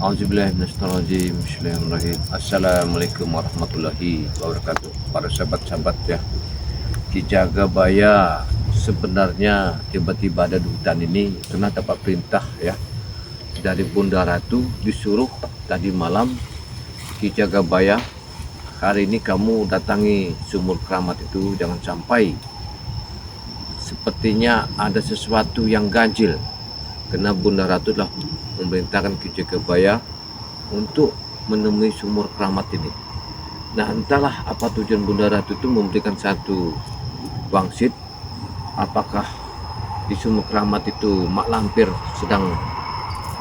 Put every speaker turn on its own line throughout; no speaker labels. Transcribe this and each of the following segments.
Auzubillahiminasyaitonirrajim. Bismillahirrahmanirrahim. Assalamualaikum warahmatullahi wabarakatuh. Para sahabat-sahabat ya, Ki Jagabaya sebenarnya tiba-tiba ada di hutan ini karena dapat perintah ya dari Bunda Ratu, disuruh tadi malam, Ki Jagabaya, hari ini kamu datangi sumur keramat itu, jangan sampai sepertinya ada sesuatu yang ganjil, karena Bunda Ratu telah memerintahkan Ki Jagabaya untuk menemui sumur keramat ini. Nah, entahlah apa tujuan Bunda Ratu itu memberikan satu wangsit. Apakah di sumur keramat itu Mak Lampir sedang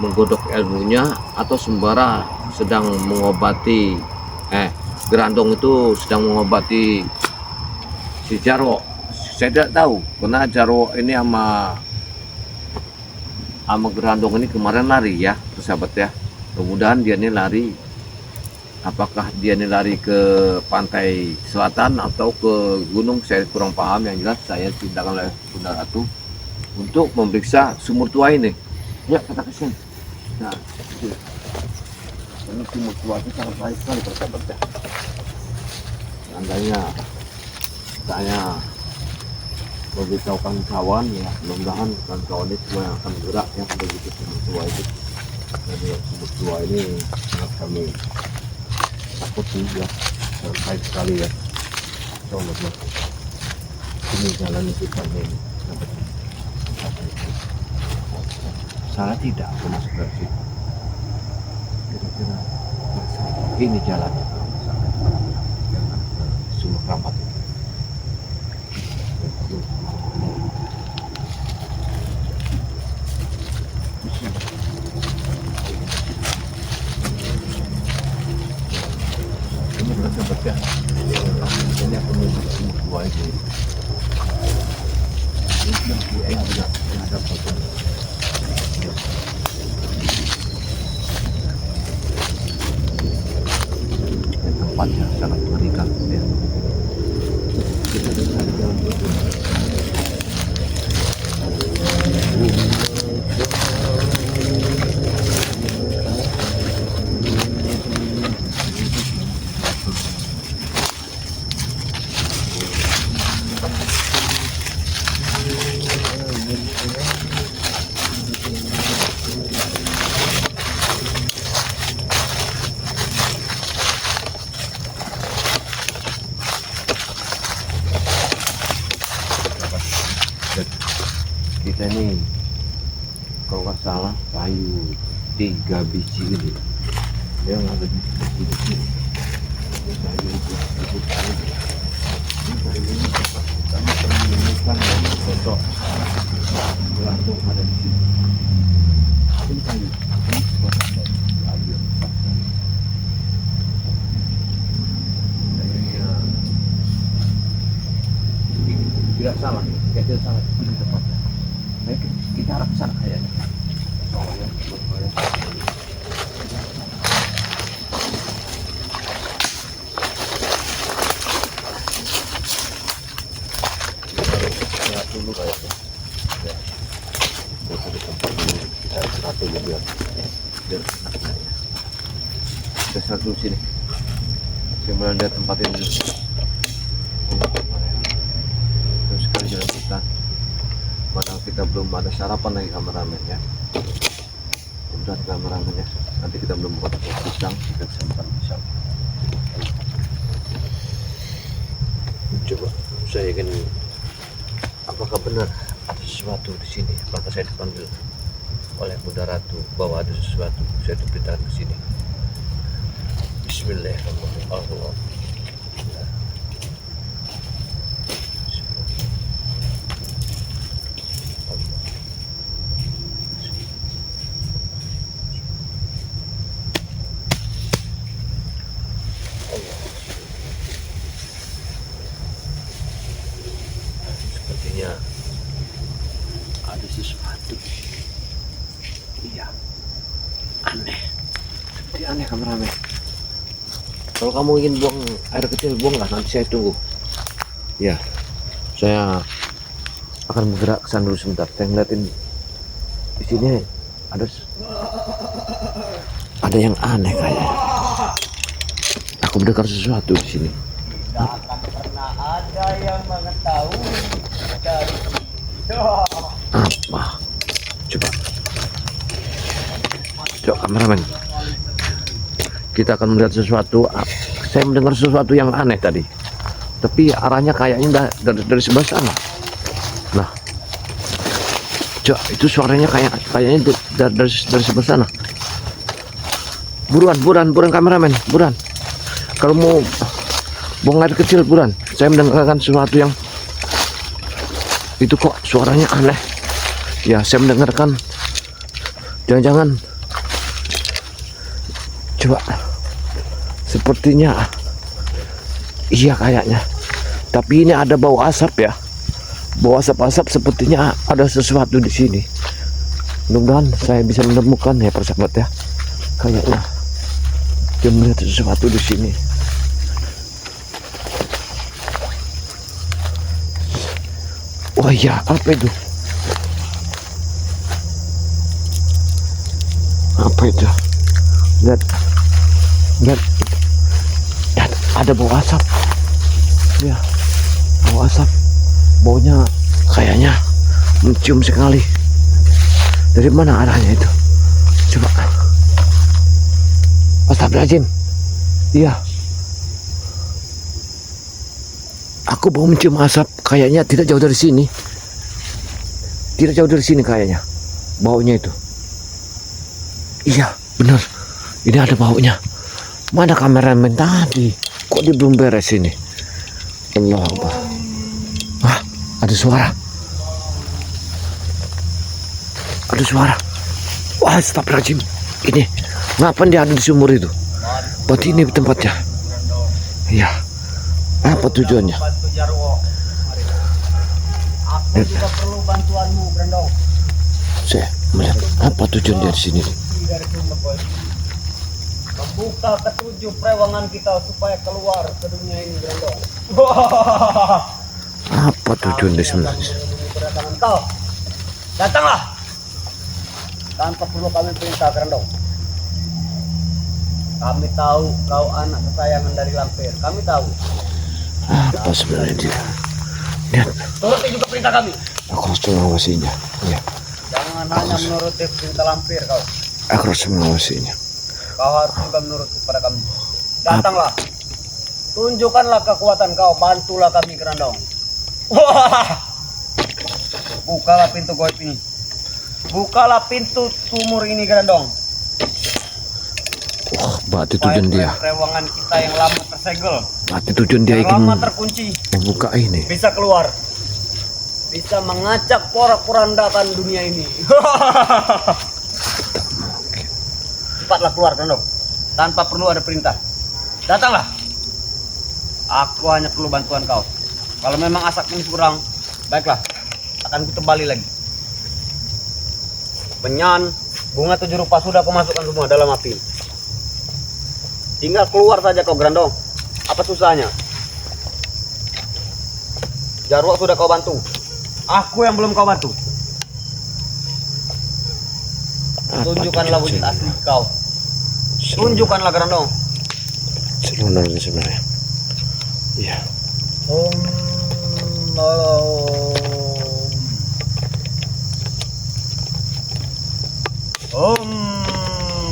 menggodok ilmunya, atau sembara sedang mengobati Gerandong itu sedang mengobati si Jarwo. Saya tidak tahu, karena Jarwo ini sama Gerandong ini kemarin lari ya, sahabat ya. Mudah-mudahan dia ini lari, apakah dia ini lari ke pantai selatan atau ke gunung, saya kurang paham. Yang jelas saya tindakan oleh Bunda Ratu untuk memeriksa sumur tua ini. Ya, kata kesian. Nah, ini sumur tua itu sangat baik sekali, sahabat ya. Andainya saya memberitahukan kawan ya, mudah-mudahan kawan ini semua yang akan bergerak ya begitu sumur tua itu. Jadi sumur tua ini sangat kami takuti ya, sangat baik sekali ya. Coba ini jalan itu kami salah tidak aku masuk dari situ, kira-kira ini jalannya sumur keramat itu. Ini bersahabat ya, ini aku menuju sumur tua ini. Ini juga ada foto. Tempatnya sangat mengerikan ya. Kita bisa jalan itu. Kita ini kalau nggak salah kayu 3 biji ini yang ada di sini. Kayu itu kayu ini kami menemukan foto Gerandong ada di sini. Ini kayu ini tidak salah, tidak salah ini tepatnya. Baik, kita arah ke sana kayaknya. Lihat dulu kayaknya. Ya. Di tempat dulu kita satu biar enak saya. Kita satu sini. Saya melihat tempat ini dulu. Terus sekali jalan kita. Padahal kita belum ada sarapan lagi kameramen ya. Udah kameramen ya. Nanti kita belum buat pisang, kita bisa makan pisang. Coba saya ingin, apakah benar ada sesuatu di sini? Apakah saya dipanggil oleh Bunda Ratu bahwa ada sesuatu? Saya diberitakan ke sini. Bismillahirrahmanirrahim. Sepertinya ada sesuatu. Iya, aneh. Seperti aneh kameramen. Kalau kamu ingin buang air kecil, buang lah, nanti saya tunggu. Ya, saya akan bergerak ke sana dulu sebentar. Saya ngeliatin di sini ada Ada yang aneh kayaknya. Aku mendengar sesuatu di sini.
Tidak akan pernah ada yang mengetahui dari
Apa? Coba. Coba kameramen. Kita akan melihat sesuatu. Saya mendengar sesuatu yang aneh tadi. Tapi arahnya kayaknya dari sebelah sana. Nah. Coba itu suaranya kayaknya dari sebelah sana. Buruan kameramen, buruan. Kalau mau buang air kecil, buruan. Saya mendengarkan sesuatu yang itu kok suaranya aneh. Ya, saya mendengarkan. Jangan-jangan. Coba. Sepertinya. Iya kayaknya. Tapi ini ada bau asap ya. Bau asap-asap sepertinya ada sesuatu di sini. Mudah-mudahan saya bisa menemukan ya persahabat ya. Kayaknya dia melihat sesuatu di sini. Wah ya, apa itu? Apa itu? Lihat, lihat, ada bau asap. Ya, bau asap. Baunya kayaknya mencium sekali. Dari mana arahnya itu? Coba. Astagfirullahaladzim. Iya. Aku bau mencium asap. Kayaknya tidak jauh dari sini. Tidak jauh dari sini kayaknya. Baunya itu. Iya, benar. Ini ada baunya. Mana kameramen tadi? Kok dia belum beres ini? Allah Akbar. Wah, ada suara. Ada suara. Wah, astagfirullahaladzim. Ini, ngapain dia ada di sumur itu? Berarti ini tempatnya. Iya. Apa tujuannya?
Bantu Jarwo. Aku juga perlu bantuanmu, Brandon.
Saya melihat apa tujuan dia di sini.
Dari sumber boy. Membuka ketujuh perewangan kita supaya keluar ke dunia ini, Brandon.
Apa tujuan dia sebenarnya?
Kedatangan kau. Datanglah. Tanpa perlu kami perintah, Brandon. Kami tahu kau anak kesayangan dari Lampir. Kami tahu.
Apa sebenarnya dia? Lihat.
Turuti juga perintah kami.
Aku harus mengawasinya. Ya.
Jangan hanya menuruti perintah Lampir kau.
Aku harus mengawasinya.
Kau harus juga menurut kepada kami. Datanglah. Tunjukkanlah kekuatan kau. Bantulah kami, Kerandong. Bukalah pintu goib ini. Bukalah pintu sumur ini, Kerandong.
Wah, berarti tujuan dia.
Rewangan kita yang lama tersegel.
Berarti tujuan dia
Yang
ingin
lama terkunci.
membuka ini.
Bisa keluar. Bisa mengacak porak-porandakan dunia ini. Cepatlah keluar, Kerandong. Tanpa perlu ada perintah. Datanglah. Aku hanya perlu bantuan kau. Kalau memang asap ini kurang, baiklah. Akan kutebali lagi. Penyan, bunga 7 rupa sudah aku masukkan semua dalam api. Tinggal keluar saja kau, Grandong. Apa susahnya? Jarwo sudah kau bantu. Aku yang belum kau bantu. Tunjukkanlah wujud asli kau. Tunjukkanlah, Grandong.
Sebenarnya. Iya.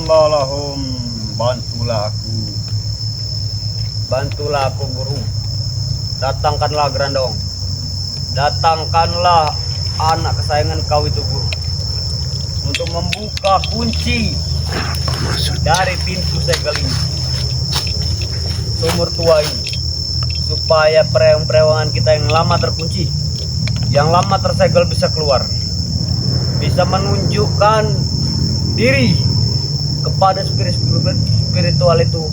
Balahum, bantulah aku. Bantulah aku, Guru. Datangkanlah Grandong. Datangkanlah anak kesayangan kau itu, Guru. Untuk membuka kunci dari pintu segel ini. Sumur tua ini. Supaya perewangan kita yang lama terkunci, yang lama tersegel bisa keluar. Bisa menunjukkan diri kepada spiritual itu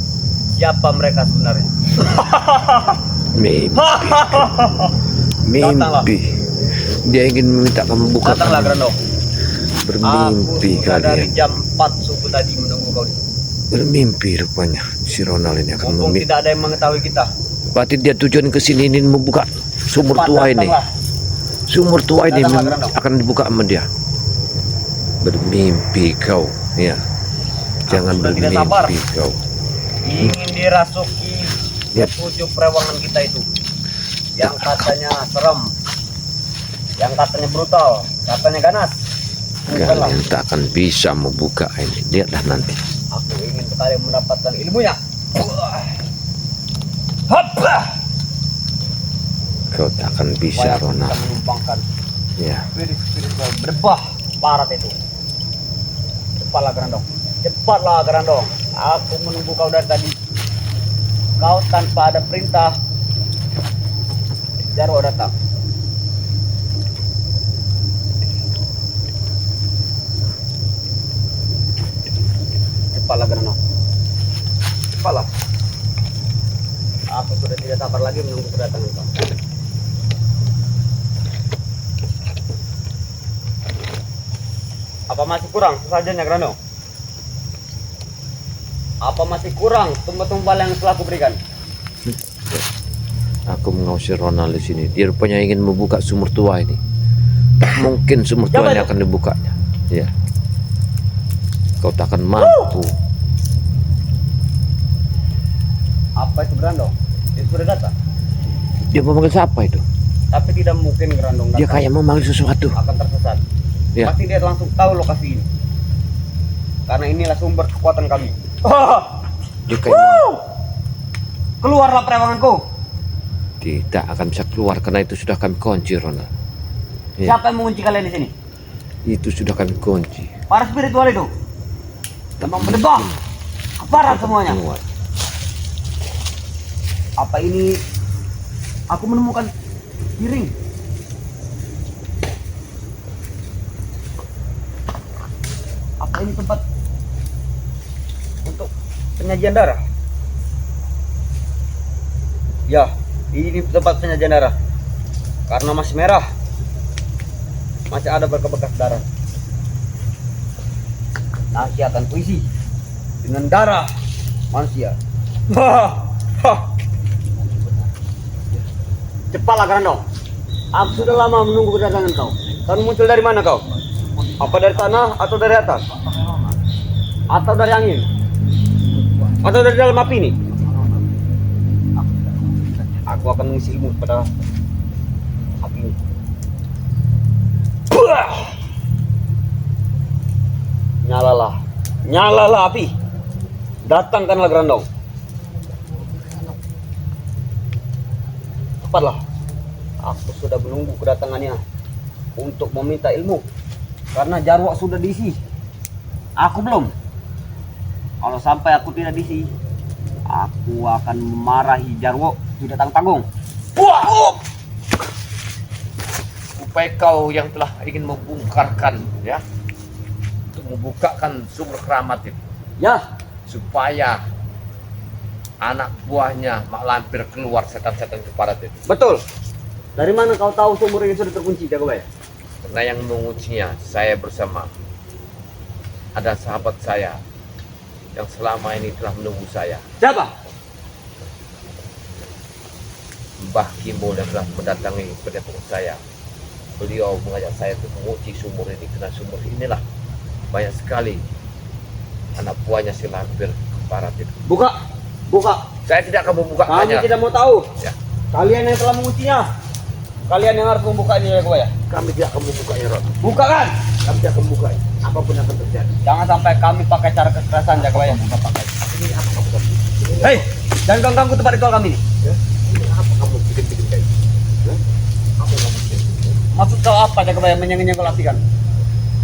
siapa mereka sebenarnya.
Mimpi. Dia ingin meminta kamu buka.
Datanglah, Grandong.
Bermimpi
Aku sudah dari
kalian.
jam 4 subuh tadi menunggu kau.
Bermimpi rupanya si Ronald ini akan
Mumpung
memimpi.
tidak ada yang mengetahui kita.
Berarti dia tujuan ke sini ini membuka sumur
Cepat
tua ini.
datanglah.
Sumur tua ini
Datanglah, Grandong.
akan dibuka sama dia. Bermimpi kau, ya. Jangan
sudah tidak sabar.
bermimpi kau.
Ingin dirasuki
Ya.
ketujuh perewangan kita itu. Yang katanya serem, yang katanya brutal, katanya ganas. Bukanlah.
Kalian tak akan bisa membuka ini. Lihatlah nanti.
Aku ingin sekali mendapatkan ilmunya. Hapa.
Kau tak akan bisa,
Supaya aku
Ronald.
bisa menumpangkan
Ya.
spirit-spirit berbah barat itu. Cepatlah Gerandong, cepatlah Gerandong. Aku menunggu kau dari tadi. Kau tanpa ada perintah, Jarwo datang. Cepatlah Gerandong, cepatlah. Aku sudah tidak sabar lagi menunggu kedatangan kau. Apa masih kurang sesajennya Gerandong? Apa masih kurang tumbal-tumbal yang telah aku berikan?
Aku mengusir Ronald di sini. Dia rupanya ingin membuka sumur tua ini. Tak mungkin sumur tua
Siapa
ini
itu?
akan dibukanya. Ya. Kau tak akan mampu.
Apa itu Gerandong? Dia sudah datang.
Dia memanggil siapa itu?
Tapi tidak mungkin Gerandong
Dia
datang
kayak memanggil sesuatu.
akan tersesat.
Ya.
Pasti dia langsung tahu lokasi ini. Karena inilah sumber kekuatan kami.
Dia kayak
Keluarlah perewanganku.
tidak akan bisa keluar karena itu sudah kami kunci, Ronald. Ya.
Siapa yang mengunci kalian di sini?
Itu sudah kami kunci.
Para spiritual itu. Memang berdebah. Keparat semuanya.
Keluar.
Apa ini? Aku menemukan piring. Apa ini tempat untuk penyajian darah? Ya, ini tempat penyajian darah. Karena masih merah, masih ada bekas-bekas darah. Nasi akan puisi dengan darah manusia. Cepatlah Gerandong. Aku sudah lama menunggu kedatangan kau. Kau muncul dari mana kau? Apa dari tanah atau dari atas? Atau dari angin? Atau dari dalam api ini? Aku akan mengisi ilmu pada api ini. Nyalalah, nyalalah api. Datangkanlah Gerandong. Cepatlah. Aku sudah menunggu kedatangannya untuk meminta ilmu. Karena Jarwo sudah diisi. Aku belum. Kalau sampai aku tidak diisi, aku akan memarahi Jarwo tidak tanggung-tanggung.
Wah! Supaya kau yang telah ingin membongkarkan, ya, untuk membukakan sumur keramat itu,
Ya,
supaya anak buahnya Mak Lampir keluar setan-setan keparat itu.
betul. Dari mana kau tahu sumur ini sudah terkunci, Jagobaya?
Karena yang menguncinya saya bersama ada sahabat saya yang selama ini telah menunggu saya,
Siapa?
Mbah Kimbul, yang telah mendatangi pendekar saya. Beliau mengajak saya untuk mengunci sumur ini, karena sumur inilah banyak sekali anak buahnya si Lampir keparat itu.
Buka, buka.
Saya tidak akan
Kami
membukanya.
tidak mau tahu.
Ya.
Kalian yang telah menguncinya. Kalian yang harus membukanya, Jagobaya.
Kami tidak akan membukanya, Ron.
Buka kan?
Kami tidak akan membukanya. Apapun yang akan terjadi.
Jangan sampai kami pakai cara kekerasan, Jagobaya.
Ini apa kamu tadi? Ini,
Hei, jangan ganggu tempat ritual kami ini.
ya? Ini apa kamu bikin-bikin kayak ini? Ya? Apa yang kamu bikin?
Maksud kau apa, Jagobaya, menyenggol api kan?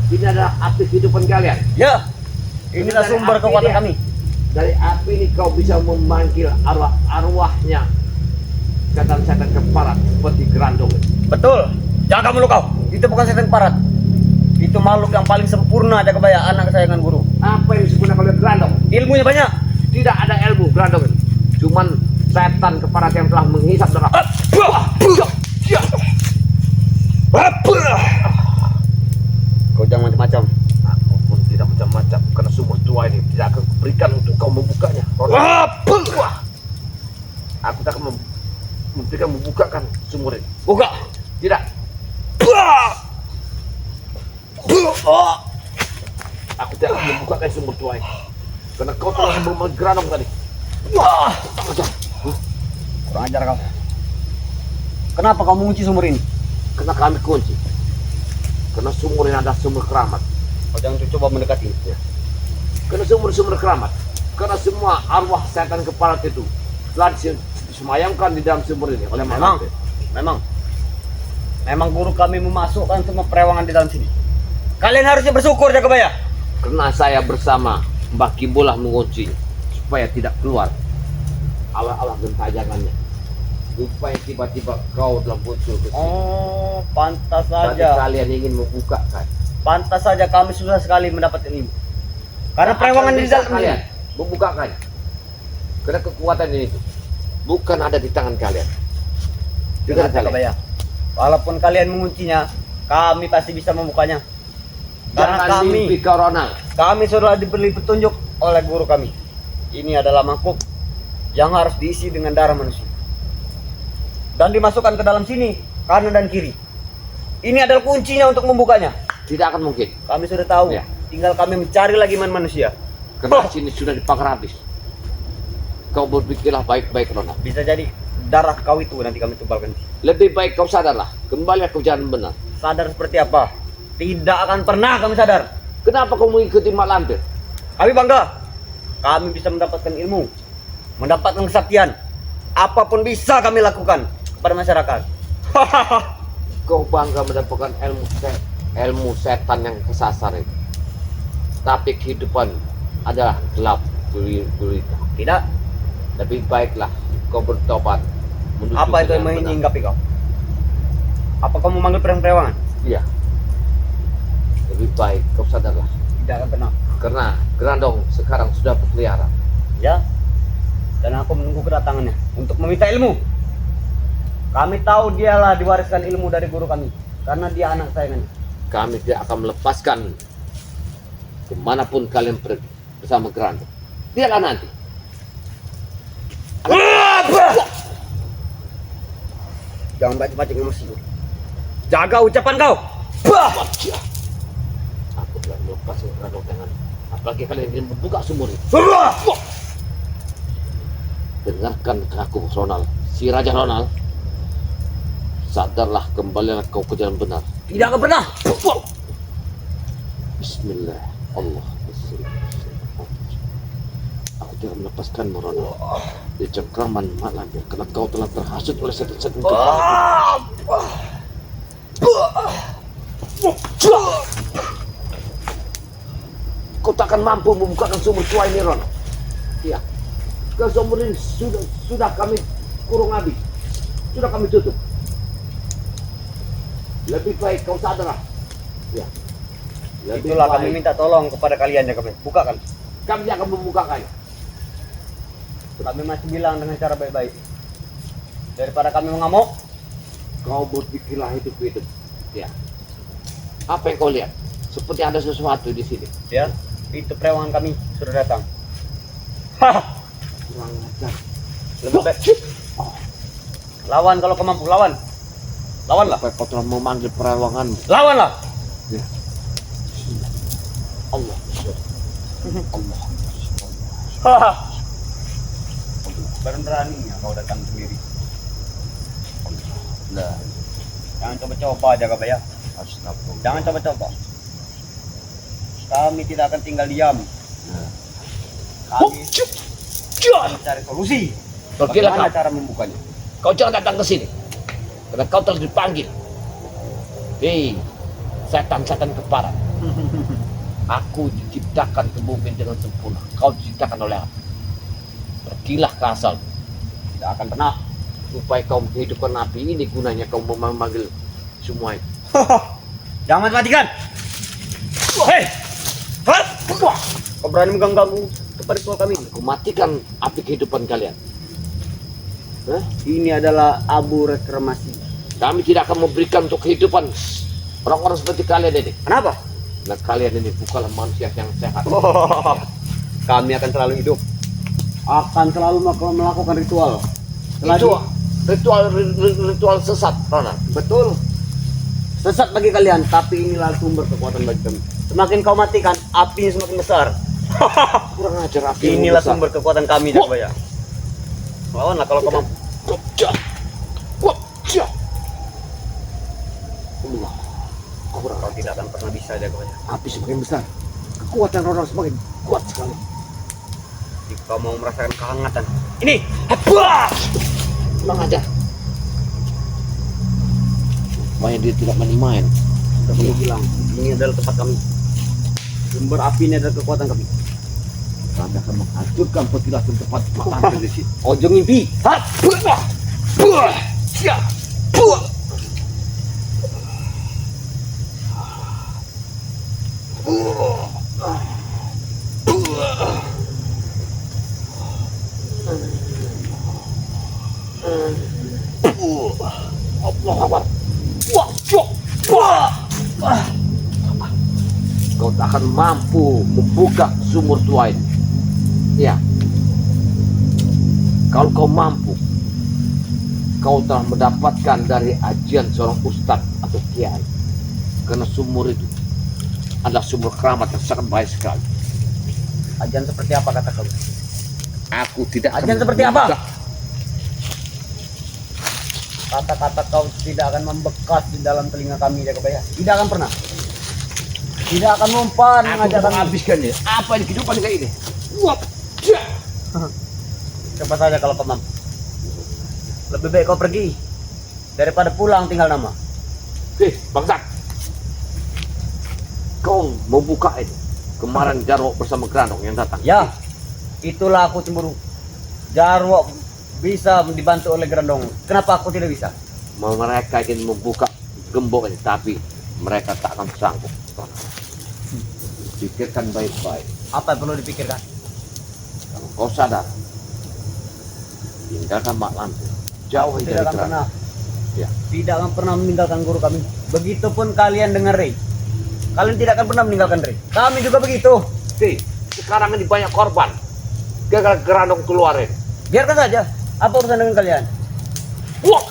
Ini adalah api kehidupan kalian.
Ya, inilah
Dari
sumber
api
kekuatan
dia.
kami.
Dari api ini kau bisa memanggil arwah-arwahnya setan-setan keparat seperti Gerandong.
Betul. Jangan kamu lu kau. Itu bukan setan parat. Itu makhluk yang paling sempurna, Jagobaya, anak kesayangan guru.
Apa yang disebut oleh Gerandong?
Ilmunya banyak.
Tidak ada ilmu Gerandong. Cuman setan keparat yang telah menghisap darah.
Kau jangan macam-macam.
Aku pun tidak macam-macam karena sumur tua ini tidak akan kuberikan untuk kau membukanya. Wah! Aku tak akan memberikan membukakan sumur ini.
Buka.
Tidak. Aku tidak akan membukakan sumur tua ini. Karena kau telah bergeranong tadi.
Wah, kurang ajar kau. Kenapa kau mengunci sumur ini?
Karena kami kunci. Karena sumur ini adalah sumur keramat.
Kau jangan coba mendekati.
Ya. Karena sumur keramat. Karena semua arwah setan kepala itu telah disemayamkan di dalam sumur ini oleh
Memang, memang guru kami memasukkan semua perewangan di dalam sini. Kalian harusnya bersyukur, Jagabaya.
Karena saya bersama Mbah Kimbolah mengunci supaya tidak keluar awal-awal gentayangannya. Supaya tiba-tiba kau telah muncul ke sini.
Oh, pantas
Tadi
saja.
kalian ingin membuka kan?
Pantas saja kami susah sekali mendapatkan ilmu. Karena perewangan di dalam
kalian
ini.
membukakan. Karena kekuatan ini itu bukan ada di tangan kalian.
Dengar,
Dengan kalian.
Jagabaya. Walaupun kalian menguncinya, kami pasti bisa membukanya. Karena
Jangan mimpi kau Ronald.
kami sudah diberi petunjuk oleh guru kami. Ini adalah mangkuk yang harus diisi dengan darah manusia. Dan dimasukkan ke dalam sini, kanan dan kiri. Ini adalah kuncinya untuk membukanya.
Tidak akan mungkin.
Kami sudah tahu.
Ya.
Tinggal kami mencari lagi manusia.
Karena sini sudah dibakar habis. Kau berpikirlah baik-baik Ronald.
Bisa jadi darah kau itu nanti kami tumpalkan.
Lebih baik kau sadarlah. Kembali ke jalan benar.
Sadar seperti apa? Tidak akan pernah kami sadar.
Kenapa kau mengikuti Mak Lampir?
Kami bangga. Kami bisa mendapatkan ilmu, mendapatkan kesaktian. Apapun bisa kami lakukan kepada masyarakat.
Kau bangga mendapatkan ilmu setan yang kesasar itu. Tapi kehidupan adalah gelap gulita.
Tidak.
Lebih baiklah kau bertobat. menuju
Apa itu
jalan
yang
benar.
menyinggapi kau? Apa kau memanggil perewangan?
Iya. Lebih baik kau sadarlah.
Tidak akan pernah.
Karena Gerandong sekarang sudah berkeliaran.
Ya. Dan aku menunggu kedatangannya untuk meminta ilmu. Kami tahu dialah diwariskan ilmu dari guru kami. Karena dia anak sayangannya.
Kami tidak akan melepaskan kemanapun kalian pergi bersama Gerandong. Lihatlah nanti.
Jangan macam-macam emosi. Jaga ucapan kau. Bah!
Aku telah melepaskan Gerandong dengan apalagi kalian ingin membuka sumur itu. Dengarkan aku Ronald, si Raja Ronald. Sadarlah, kembalilah kau ke jalan benar.
Tidak akan pernah.
Bismillah, Allah. Aku tidak melepaskanmu Ronald. Di cengkraman Mak Lampir, karena kau telah terhasut oleh setan-setan kepala. Kau takkan mampu membukakan sumur tua ini Ronald. Iya. Ke sumur ini sudah kami kurung habis. Sudah kami tutup. Lebih baik kau sadarlah. Ya. Lebih
Itulah kami
baik
minta tolong kepada kalian ya kami. Bukakan.
kami akan membukakannya.
Kami masih bilang dengan cara baik-baik. Daripada kami mengamuk,
Kau berpikirlah hidup-hidup. Ya. Apa yang kau lihat? Seperti ada sesuatu di sini.
ya, itu perewangan kami sudah datang. Hah,
Kurang ajar.
lebih baik. Lawan kalau kau mampu, lawan. Lawanlah.
Apa kau telah memanggil perawanganmu?
Lawanlah.
Ya. Allah. Allah.
Hahaha. Beraninya kau datang sendiri.
Nah,
Jangan coba-coba jaga bayar.
astagfirullah.
Jangan coba-coba. Kami tidak akan tinggal diam.
Nah.
Kami akan cari solusi.
Pergilah
Bagaimana
kau.
cara membukanya?
Kau jangan datang ke sini. Karena kau telah dipanggil. Hei, setan-setan kepala. Aku diciptakan ke bumi dengan sempurna. Kau diciptakan oleh aku. Pergilah ke asal.
Tidak akan pernah.
Supaya kau menghidupkan api ini gunanya kau memanggil semua itu.
Jangan matikan. Hei, kau berani mengganggu kepada ritual kami?
Aku matikan api kehidupan kalian. Hah?
Ini adalah abu reklamasi.
Kami tidak akan memberikan untuk kehidupan orang-orang seperti kalian ini.
Kenapa?
Nah, kalian ini bukanlah manusia yang sehat.
Kami akan selalu hidup. Akan selalu melakukan ritual.
Ritual sesat, Ronald.
Betul. Sesat bagi kalian, tapi inilah sumber kekuatan bagi kami. Semakin kau matikan, apinya semakin besar.
Kurang ajar api.
Inilah sumber kekuatan kami Jakabaya. Lawanlah kalau kau mampu. Kau tidak akan pernah bisa Jakabaya.
Api semakin besar, kekuatan orang semakin kuat sekali.
Jika kau mau merasakan kehangatan, ini. Apa?
Kurang ajar. Supaya dia tidak main-main.
Kami bilang, ini adalah tempat kami. Sumber api ini adalah kekuatan kami.
Kami akan menghancurkan petilasan tempat makan di sini.
Ojo mimpi.
Kau tak akan mampu membuka sumur tua ini. Ya. Kalau kau mampu, kau telah mendapatkan dari ajian seorang ustadz atau kiai. Karena sumur itu adalah sumur keramat yang sangat baik sekali.
Ajian seperti apa kata kau?
Aku tidak akan
Ajian seperti apa?
membuka.
Kata-kata kau tidak akan membekas di dalam telinga kami Jakabaya. Tidak akan pernah. Tidak akan mempan
Aku
mengajar
akan
kami.
habiskan ya. Apa ini kehidupan kayak ini? Wap.
Coba saja kalau kau mampu. Lebih baik kau pergi daripada pulang tinggal nama.
Bangsat. Kau mau buka ini. Kemarin Jarwo bersama Grandong yang datang.
Ya, itulah aku cemburu. Jarwo bisa dibantu oleh Grandong. Kenapa aku tidak bisa?
Mereka ingin membuka gembok ini, tapi mereka tak akan sanggup. Pikirkan baik-baik.
Apa yang perlu dipikirkan?
Kalau kau sadar, tinggalkan Mak Lampir. Jauh dari
Tidak akan
Grandong.
pernah.
Ya.
Tidak akan pernah meninggalkan guru kami. Begitupun kalian dengan Rey. Kalian tidak akan pernah meninggalkan Rey. Kami juga begitu.
Sekarang ini banyak korban. Gara-gara Grandong keluarin.
Biarkan saja. Apa urusan dengan kalian?
Wah!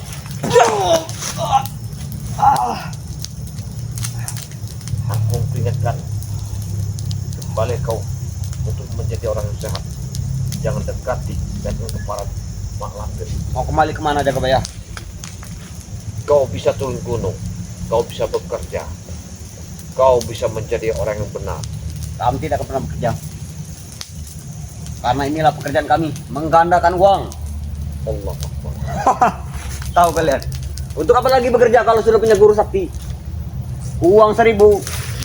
Aku peringatkan kembali kau untuk menjadi orang yang sehat. Jangan dekati dan kepada Mak Lampir.
Mau kembali kemana Jakabaya?
Kau bisa turun gunung, kau bisa bekerja, kau bisa menjadi orang yang benar.
Kami tidak akan pernah bekerja. Karena inilah pekerjaan kami, menggandakan uang.
Allah Akbar.
Tahu kalian? Untuk apa lagi bekerja kalau sudah punya guru sakti? Uang 1000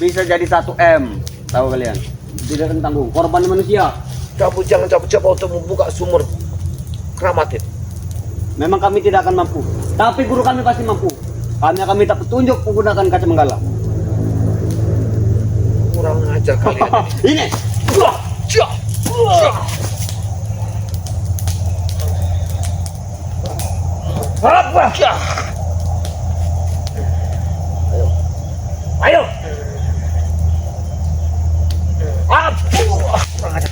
bisa jadi 1 M. Tahu kalian? Tidak akan tanggung. Korban manusia.
Kamu jangan coba-coba untuk membuka sumur keramat itu.
Memang kami tidak akan mampu. Tapi guru kami pasti mampu. Kami akan minta petunjuk menggunakan kaca menggala.
Kurang ajar kalian ini.
Ini.
Apa? Ayo. Ayo.
Kurang ajar.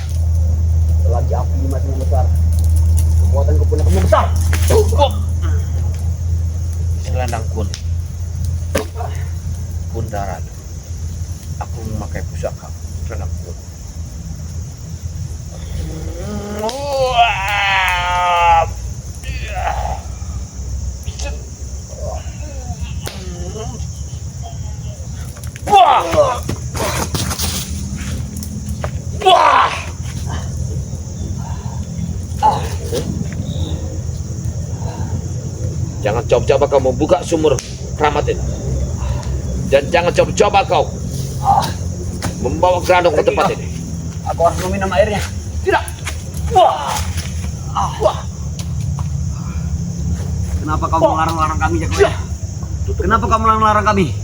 Selagi api masih membesar, kekuatanku pun akan membesar.
Selendang kuning. Bunda Ratu. Aku memakai pusaka selendang kuning. Jangan coba-coba kau membuka sumur keramat ini. Dan jangan coba-coba kau membawa Grandong ke tempat ini.
Aku harus meminum airnya.
Tidak.
Kenapa kamu melarang-larang kami, Jakabaya? Kenapa kamu melarang-larang kami?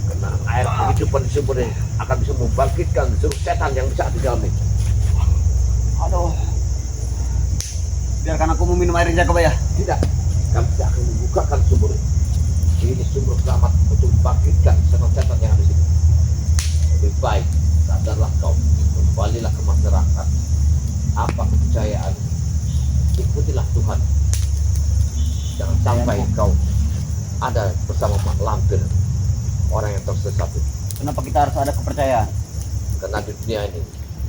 Karena air kehidupan di sumur ini akan bisa membangkitkan seluruh setan yang bisa di dalam itu.
Aduh. Biarkan aku meminum airnya, Jakabaya.
Tidak. Kami tidak akan membukakan sumur ini. Ini sumur keramat untuk membangkitkan setan-setan yang ada di sini. Lebih baik sadarlah kau, kembalilah ke masyarakat. Apa kepercayaan? Ikutilah Tuhan. Jangan sampai kau ada bersama Mak Lampir, orang yang tersesat itu.
Kenapa kita harus ada kepercayaan?
Karena di dunia ini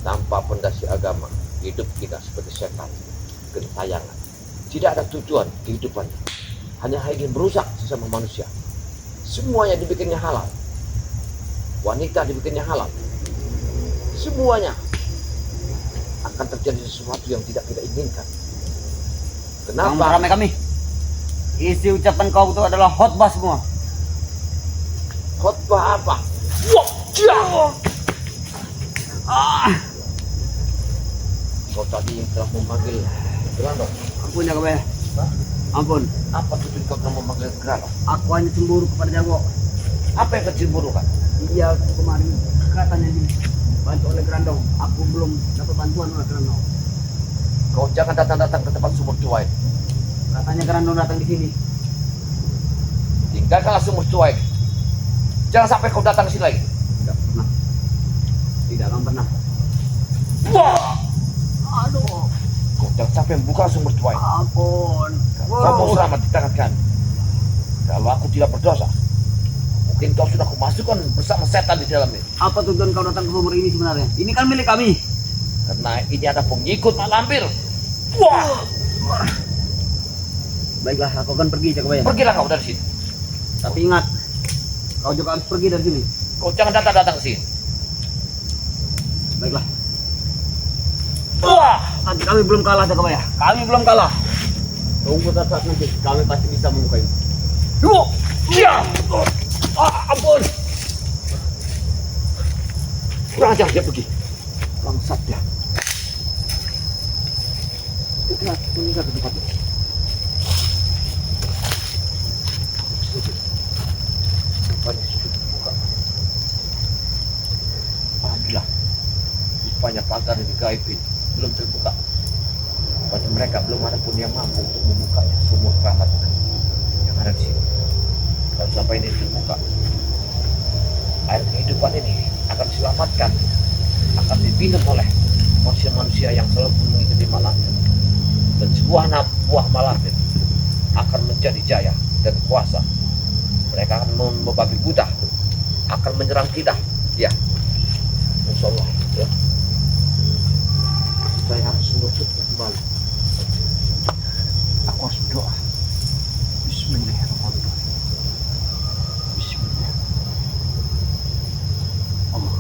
Tanpa pondasi agama, hidup kita seperti setan, gentayangan. Tidak ada tujuan kehidupannya. Hanya ingin merusak sesama manusia. Semuanya dibikinnya halal. Wanita dibikinnya halal. Semuanya akan terjadi sesuatu yang tidak kita inginkan.
Kamu
Kenapa?
ramai kami. Isi ucapan kau itu adalah khotbah semua.
Khotbah apa? Kau tadi telah memanggil Gerano.
Ampun ya Kabaya. Ampun.
Apa tujuan kau telah memanggil Gerano?
Aku hanya cemburu kepada Jago.
Apa yang kecemburukan?
Iya, kemarin katanya dibantu oleh Grandong. Aku belum dapat bantuan oleh Grandong.
Kau jangan datang-datang ke tempat sumur tua ini.
Katanya Grandong datang di sini.
Tinggalkanlah sumur tua ini. Jangan sampai kau datang ke sini lagi.
Tidak pernah. Tidak akan pernah.
Wah!
Aduh.
Kau jangan sampai membuka sumur tua ini.
Ampun.
Kau mau selamat di tangan kami. Kalau aku tidak berdosa, mungkin kau sudah kumasukkan bersama setan di dalamnya.
Apa tujuan kau datang ke sumur ini sebenarnya? Ini kan milik kami.
Karena ini ada pengikut Mak Lampir. Wah!
Baiklah, aku akan pergi, Cak Kabaya.
Pergilah kau dari sini.
Tapi ingat, kau juga harus pergi dari sini.
Kau jangan datang-datang ke sini.
Baiklah.
Wah!
Nanti kami belum kalah, Cak Kabaya. Kami belum kalah. Tunggu saat nanti, kami pasti bisa menyukai.
Yuk! Ya! Ampun! Kurang ajar dia pergi. Bangsat dia. Kita meninggal ke tempat ini. Rupanya sudah terbuka. Alhamdulillah. Rupanya pagar yang digaibin belum terbuka. Bagi mereka belum ada pun yang mampu untuk membukanya. Sumur keramat yang ada di sini. Kalau sampai ini terbuka, air kehidupan ini akan diselamatkan, akan diminum oleh manusia-manusia yang selalu mengikuti Mak Lampir. Dan sebuah buah Mak Lampir akan menjadi jaya dan kuasa. Mereka akan membabi buta, akan menyerang kita. Ya, insya Allah. Ya. Saya harus menutup kembali. Aku harus berdoa. Bismillahirrahmanirrahim. Bismillah. Allah.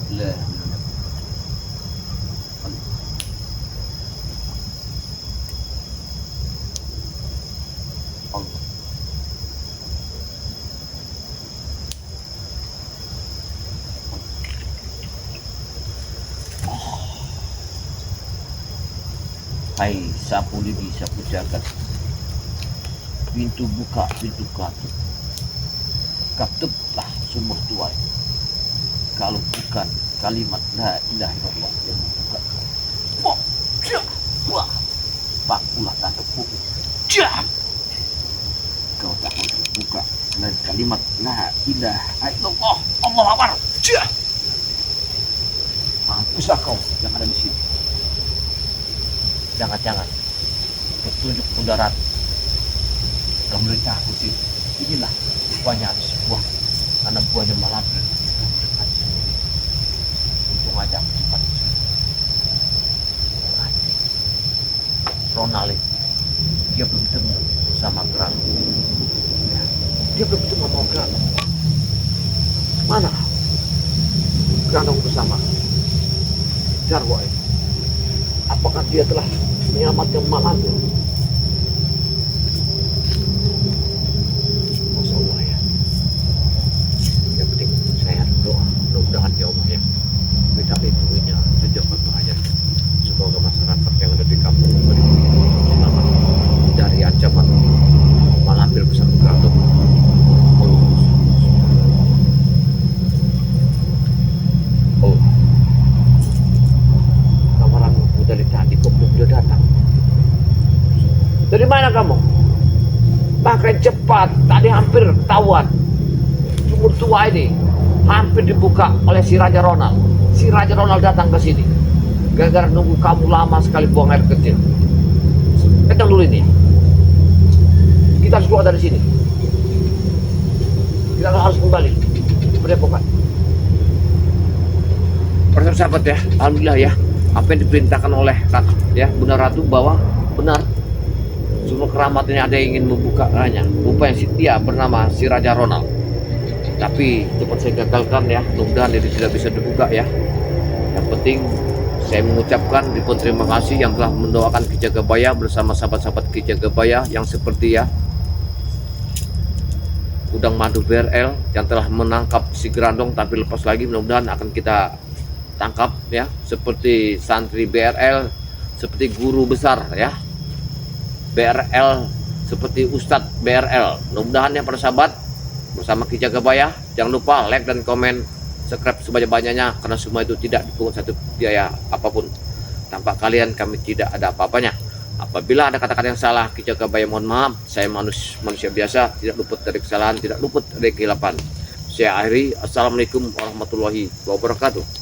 La Allah. Hai sapu lidi, sapu jagat. Pintu buka, pintu katup. Katuplah sumur tuai. Kalau bukan kalimat la ilaha illallah yang membuka. Wah, wah, pakulah tanda pukul. Kau tak akan terbuka selain kalimat la ilaha illallah. Allah Akbar. Mampuslah kau yang ada di sini. Jangan-jangan petunjuk mudarat pemerintah khusus inilah rupanya ada sebuah anak buahnya Mak Lampir. Untung aja aku cepat. Ronald dia belum ketemu sama Grano. Ya, dia belum ketemu sama Grano. Mana Grano bersama Jarwo ini? Apakah dia telah menyelamatkan Mak Lampir? Masya Allah ya. Yang penting saya doa, mudah-mudahan ya Allah ya. Kita lindunginya sejak berbahaya. Semoga masyarakat yang ada di kampung memberi selamat dari ancaman Mak Lampir bersama Grano. Oh. Dari tadi kok belum dia datang. Dari mana kamu? Makan cepat, tadi hampir ketahuan. Sumur tua ini hampir dibuka oleh si Raja Ronald. Si Raja Ronald datang ke sini. Gara-gara nunggu kamu lama sekali buang air kecil. Pegang dulu ini. Kita harus keluar dari sini. Kita harus kembali. Padepokan. Para sahabat ya, alhamdulillah ya, apa yang diperintahkan oleh ya Bunda Ratu bahwa benar sumur keramat ini ada yang ingin membukanya. Rupanya dia bernama si Raja Ronald. Tapi cepat saya gagalkan ya, mudah-mudahan ini tidak bisa dibuka ya. Yang penting saya mengucapkan ribuan terima kasih yang telah mendoakan Ki Jagabaya bersama sahabat-sahabat Ki Jagabaya yang seperti ya Udang Madu BRL yang telah menangkap si Grandong, tapi lepas lagi mudah-mudahan akan kita tangkap ya, seperti santri BRL, seperti guru besar ya BRL, seperti Ustadz BRL. Mudah-mudahan ya para sahabat bersama Ki Jagabaya, jangan lupa like dan komen, subscribe sebanyak-banyaknya, karena semua itu tidak dipungut satu biaya apapun. Tanpa kalian kami tidak ada apa-apanya. Apabila ada kata-kata yang salah, Ki Jagabaya mohon maaf. Saya manusia biasa, tidak luput dari kesalahan, tidak luput dari kehilapan. Saya akhiri, assalamualaikum warahmatullahi wabarakatuh.